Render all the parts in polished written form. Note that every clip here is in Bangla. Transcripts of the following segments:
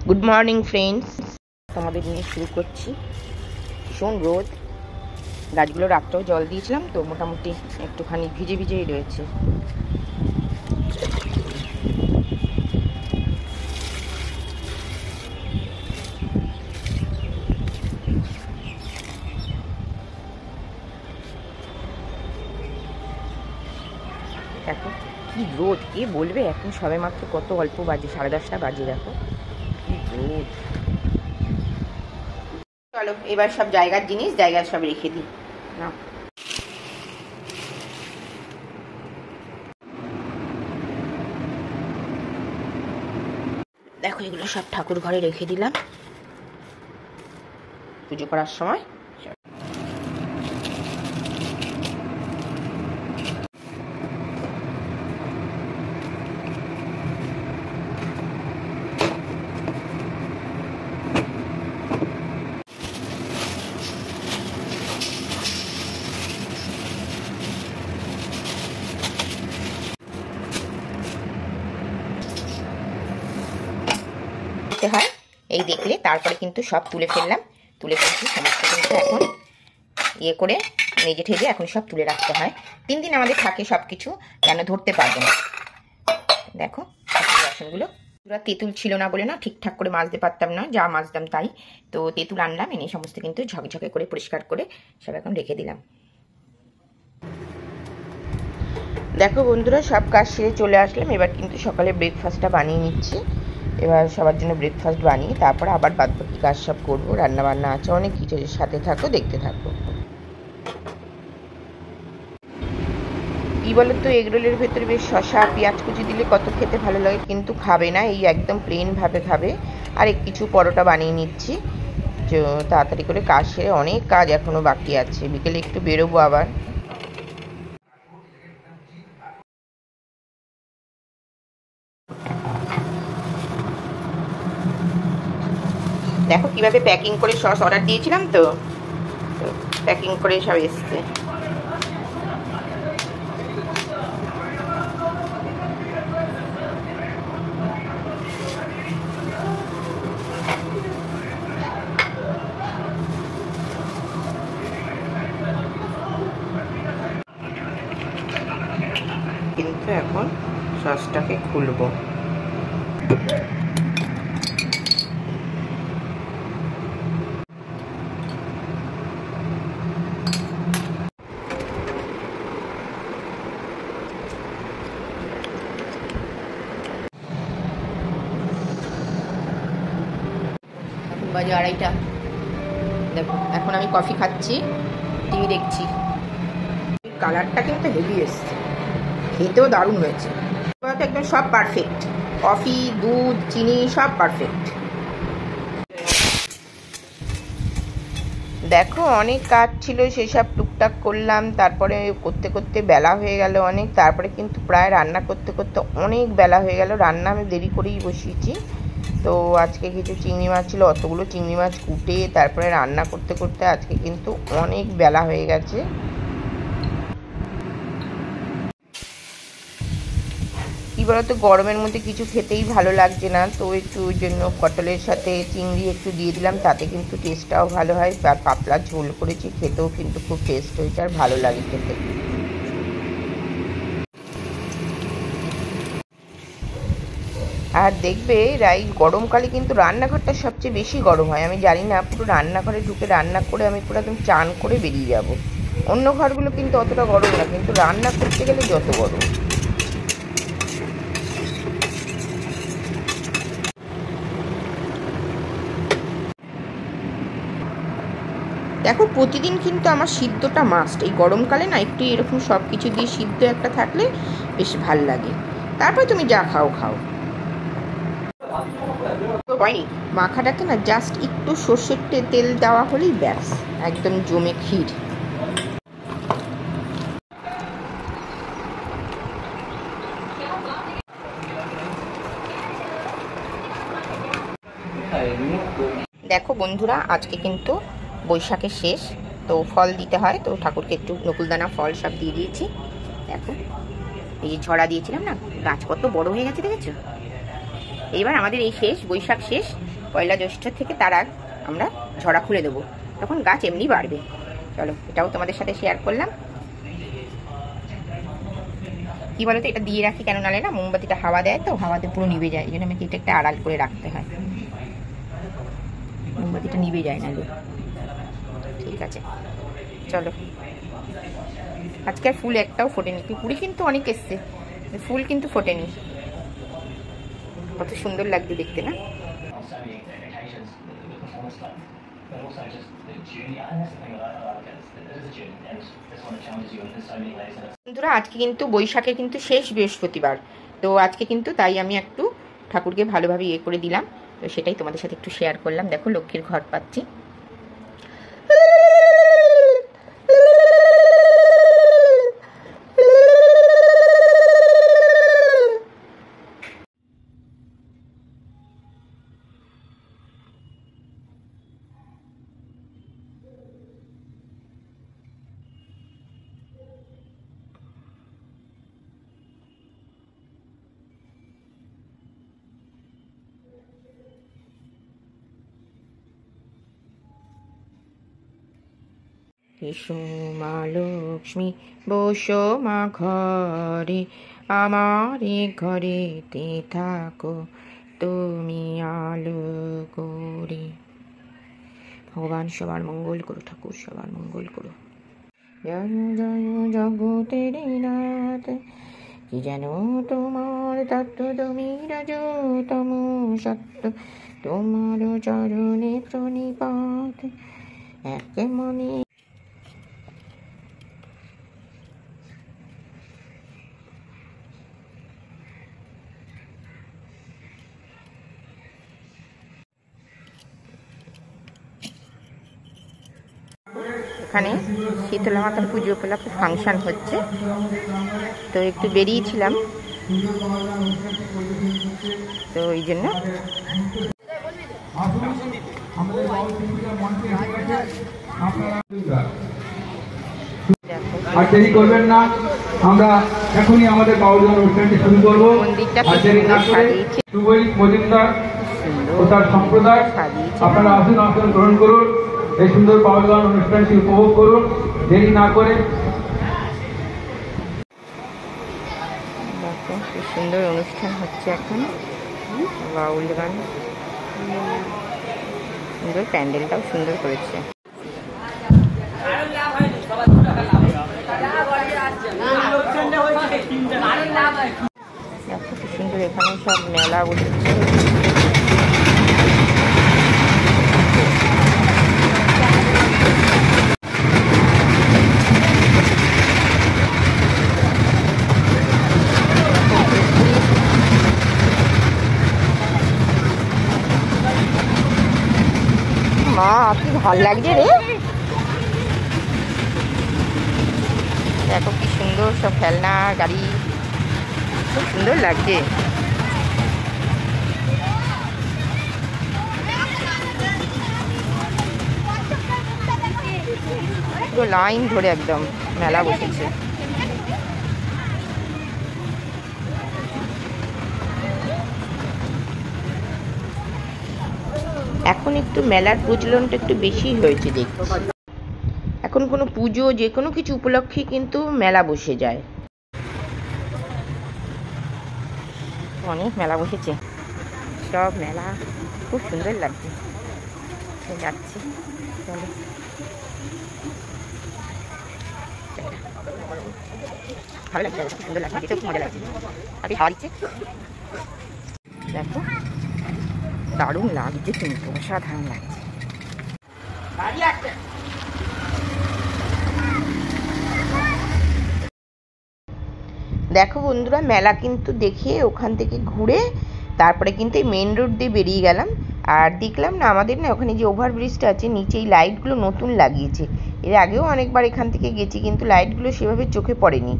গুড মর্নিং ফ্রেন্ডস, তোমাদের নিয়ে শুরু করছি। ভীষণ রোদ, গাছগুলো রাত্রেও জল দিয়েছিলাম তো মোটামুটি একটুখানি ভিজে ভিজেই রয়েছে। দেখো কি রোদ, কে বলবে এখন সবে মাত্র কত অল্প বাজে, 10:30 বাজে। দেখো কি রোদ। চলো এবার সব জায়গার জিনিস জায়গায় সব রেখে দিই না। দেখো এগুলো সব ঠাকুর ঘরে রেখে দিলাম পুজো করার সময়। হয় এই দেখলে তারপরে কিন্তু সব তুলে ফেললাম, তুলে ফেলছি সমস্ত, কিন্তু এখন ইয়ে করে মেজে ঠেজে এখন সব তুলে রাখতে হয়। 3 দিন আমাদের থাকে সব কিছু, কেন ধরতে পারবো না। দেখো বাসনগুলো পুরো তেঁতুল ছিল না বলে না ঠিকঠাক করে মাজতে পারতাম না, যা মাজতাম তাই। তো তেঁতুল আনলাম, এনে সমস্ত কিন্তু ঝকঝকে করে পরিষ্কার করে সব এখন রেখে দিলাম। দেখো বন্ধুরা, সব কাজ সেরে চলে আসলাম। এবার কিন্তু সকালে ব্রেকফাস্টটা বানিয়ে নিচ্ছি। এবার সবার জন্য ব্রেকফাস্ট বানিয়ে তারপর আবার বাদবাকি কাজ সব করবো। রান্না বান্না আছে অনেক কিছু, সাথে থাকো, দেখতে থাকো। কি বলতো, এগরোলের ভেতরে বেশ শসা পেঁয়াজ কুচি দিলে কত খেতে ভালো লাগে, কিন্তু খাবে না, এই একদম প্লেন ভাবে খাবে। আর কিছু পরোটা বানিয়ে নিচ্ছি তাড়াতাড়ি করে কাজ সেরে, অনেক কাজ এখনো বাকি আছে, বিকেলে একটু বেরোবো আবার। দেখো কিভাবে প্যাকিং করে সস অর্ডার দিয়েছিলাম, তো প্যাকিং করে সব এসছে। কিন্তু এখন সসটাকে খুলবো। বাজে 2:30। দেখো এখন আমি কফি খাচ্ছি, টিভি দেখছি। কালারটা কিন্তু হেভি এসছে, খেতেও দারুণ হয়েছে। একদম সব পারফেক্ট, কফি দুধ চিনি সব পারফেক্ট। দেখো অনেক কাজ ছিল, সেসব টুকটাক করলাম, তারপরে করতে করতে বেলা হয়ে গেল অনেক। তারপরে কিন্তু প্রায় রান্না করতে করতে অনেক বেলা হয়ে গেল। রান্না আমি দেরি করেই বসিয়েছি। তো আজকে কিছু চিংড়ি মাছ ছিল, অতগুলো চিংড়ি মাছ কুটে তারপরে রান্না করতে করতে আজকে কিন্তু অনেক বেলা হয়ে গেছে। কী বলতো, গরমের মধ্যে কিছু খেতেই ভালো লাগছে না, তো একটু ওই জন্য পটলের সাথে চিংড়ি একটু দিয়ে দিলাম, তাতে কিন্তু টেস্টটাও ভালো হয়। আর পাতলা ঝোল করেছি, খেতেও কিন্তু খুব টেস্ট হয়েছে আর ভালো লাগে খেতে। আর দেখবে এই গরমকালে কিন্তু রান্নাঘরটা সবচেয়ে বেশি গরম হয়। আমি জানি না, পুরো রান্নাঘরে ঢুকে রান্না করে আমি পুরো একদম চান করে বেরিয়ে যাব। অন্য ঘরগুলো কিন্তু অতটা গরম না, কিন্তু রান্না করতে গেলে যত গরম। দেখো প্রতিদিন কিন্তু আমার সিদ্ধটা মাস্ট। এই গরমকালে না একটু এরকম সব কিছু দিয়ে সিদ্ধ একটা থাকলে বেশ ভাল লাগে। তারপরে তুমি যা খাও খাও। হয়নি মাখাটাকে না, জাস্ট একটু সর্ষের তেল দেওয়া হলেই ব্যাস, একদম জমে ক্ষীর। দেখো বন্ধুরা, আজকে কিন্তু বৈশাখের শেষ, তো ফল দিতে হয়, তো ঠাকুরকে একটু নকুলদানা ফল সব দিয়ে দিয়েছি। দেখো এই যে ঝরা দিয়েছিলাম না, গাছ কত বড় হয়ে গেছে দেখেছো। এইবার আমাদের এই শেষ বৈশাখ শেষ, পয়লা জ্যৈষ্ঠ থেকে তার আগ আমরা ঝরা খুলে দেবো, তখন গাছ এমনি বাড়বে। চলো এটাও তোমাদের সাথে শেয়ার করলাম। কি বলতো, এটা দিয়ে রাখি কেন, নালে না মোমবাতিটা হাওয়া দেয় তো, হাওয়াতে পুরো নিভে যায়, এই জন্য আমাকে এটা একটা আড়াল করে রাখতে হয়, মোমবাতিটা নিভে যায় নালে। ঠিক আছে চলো। আজকে আর ফুল একটাও ফোটেনি, কুড়ি কিন্তু অনেক এসছে, ফুল কিন্তু ফোটেনি। কত সুন্দর লাগছে দেখতে না? বন্ধুরা আজকে কিন্তু বৈশাখের কিন্তু শেষ বৃহস্পতিবার, তো আজকে কিন্তু তাই আমি একটু ঠাকুরকে ভালোভাবে ইয়ে করে দিলাম, তো সেটাই তোমাদের সাথে একটু শেয়ার করলাম। দেখো লক্ষ্মীর ঘট পাচ্ছি। এসো মা লক্ষ্মী, বসো মা ঘরে, আমারে ঘরেতে থাকো তুমি আলো করে। ভগবান সবার মঙ্গল করো, ঠাকুর সবার মঙ্গল করো। জয় জয় জগতের নাথ, কি যেন তোমার তত্ত্ব, তুমি রজতম সত্য, তোমার চরণে প্রণিপাত এক মনে। এখানে শীতলা মাতার পুজো উপলক্ষে ফাংশন হচ্ছে, তো একটু বেরিয়েছিলাম, তো ওই জন্য। আর দেরি করবেন না, আমরা এখনই আমাদের বাউলগান অনুষ্ঠানটি শুরু করবো। আর দেরি না করে মজুমদার ও তার সম্প্রদায় আপনারা আসুন, আসন গ্রহণ করুন, এই সুন্দর বাউলগান অনুষ্ঠানটি উপভোগ করুন দেরি না করে। দেখো কি সুন্দর অনুষ্ঠান হচ্ছে এখন, বাউল গান, সুন্দর প্যান্ডেলটাও সুন্দর করেছে। দেখো কি সুন্দর, এখানে সব মেলা বসেছে। মা কি ভাল লাগছে রে, দেখো কি সুন্দর সব খেলনা গাড়ি, খুব সুন্দর লাগছে। পুরো লাইন ধরে একদম মেলা বসেছে। এখন একটু মেলার প্রচলনটা একটু বেশি হয়েছে দেখছি, এখন কোনো পুজো যে কোনো কিছু উপলক্ষে কিন্তু মেলা বসে যায়, অনেক মেলা বসেছে, সব মেলা খুব সুন্দর লাগছে। যাচ্ছি চলো, ভালো লাগছে, খুব সুন্দর লাগছে, দেখতে খুব মজা লাগছে। আগে খাওয়া দিচ্ছে, দেখো দারুণ লাগছে কিন্তু, অসাধারণ লাগছে। দেখো বন্ধুরা মেলা কিন্তু দেখে ওখান থেকে ঘুরে তারপরে কিন্তু এই মেন রোড দিয়ে বেরিয়ে গেলাম, আর দেখলাম না আমাদের না ওখানে যে ওভারব্রিজটা আছে নিচে এই লাইটগুলো নতুন লাগিয়েছে, এর আগেও অনেকবার এখান থেকে গেছি কিন্তু লাইটগুলো সেভাবে চোখে পড়েনি,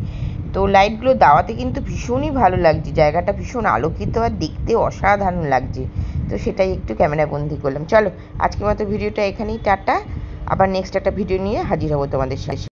তো লাইটগুলো দেওয়াতে কিন্তু ভীষণই ভালো লাগছে, জায়গাটা ভীষণ আলোকিত আর দেখতে অসাধারণ লাগছে, তো সেটাই একটু ক্যামেরা বন্দি করলাম। চলো আজকের মতো ভিডিওটা এখানেই, টাটা, আবার নেক্সট একটা ভিডিও নিয়ে হাজির হবো তোমাদের সাথে।